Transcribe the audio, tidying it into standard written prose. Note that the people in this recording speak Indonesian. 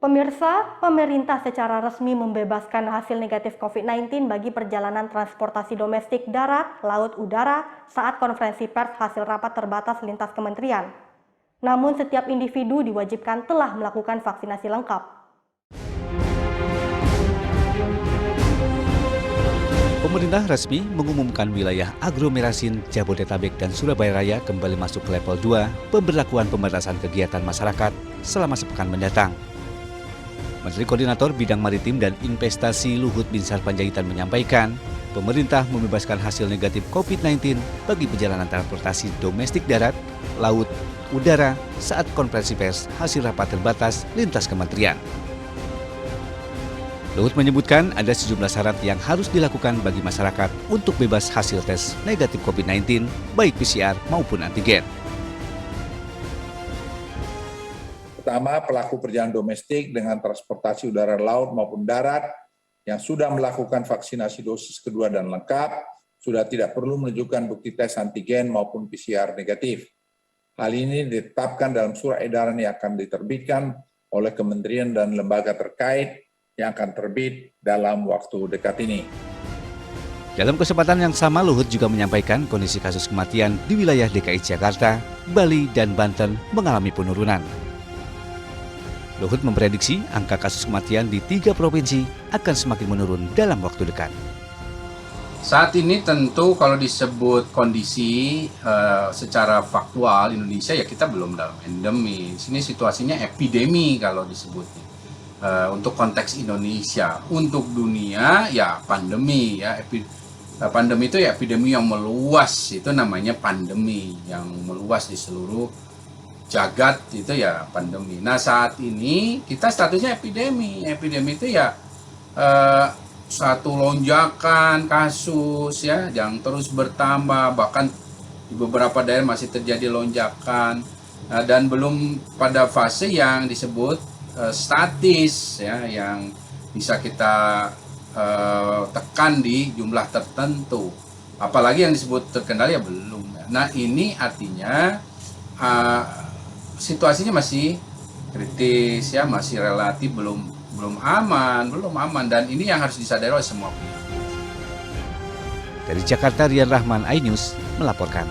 Pemirsa, pemerintah secara resmi membebaskan hasil negatif COVID-19 bagi perjalanan transportasi domestik darat, laut, udara saat konferensi pers hasil rapat terbatas lintas kementerian. Namun setiap individu diwajibkan telah melakukan vaksinasi lengkap. Pemerintah resmi mengumumkan wilayah aglomerasin Jabodetabek dan Surabaya Raya kembali masuk ke level 2 pemberlakuan pembatasan kegiatan masyarakat selama sepekan mendatang. Menteri Koordinator Bidang Maritim dan Investasi Luhut Binsar Panjaitan menyampaikan, pemerintah membebaskan hasil negatif COVID-19 bagi perjalanan transportasi domestik darat, laut, udara saat konferensi pers hasil rapat terbatas lintas kementerian. Luhut menyebutkan ada sejumlah syarat yang harus dilakukan bagi masyarakat untuk bebas hasil tes negatif COVID-19, baik PCR maupun antigen. Pertama, pelaku perjalanan domestik dengan transportasi udara, laut maupun darat yang sudah melakukan vaksinasi dosis kedua dan lengkap, sudah tidak perlu menunjukkan bukti tes antigen maupun PCR negatif. Hal ini ditetapkan dalam surat edaran yang akan diterbitkan oleh kementerian dan lembaga terkait yang akan terbit dalam waktu dekat ini. Dalam kesempatan yang sama, Luhut juga menyampaikan kondisi kasus kematian di wilayah DKI Jakarta, Bali, dan Banten mengalami penurunan. Luhut memprediksi angka kasus kematian di 3 provinsi akan semakin menurun dalam waktu dekat. Saat ini tentu kalau disebut kondisi secara faktual Indonesia ya kita belum dalam endemi. Sini situasinya epidemi kalau disebutnya. Untuk konteks Indonesia, untuk dunia ya pandemi ya. Pandemi itu ya epidemi yang meluas, itu namanya pandemi yang meluas di seluruh jagat, itu ya pandemi. Nah saat ini kita statusnya epidemi. Epidemi itu ya satu lonjakan kasus ya yang terus bertambah, bahkan di beberapa daerah masih terjadi lonjakan dan belum pada fase yang disebut statis ya, yang bisa kita tekan di jumlah tertentu. Apalagi yang disebut terkendali ya belum. Nah ini artinya situasinya masih kritis ya, masih relatif belum aman dan ini yang harus disadari oleh semua pihak. Dari Jakarta, Rian Rahman, iNews melaporkan.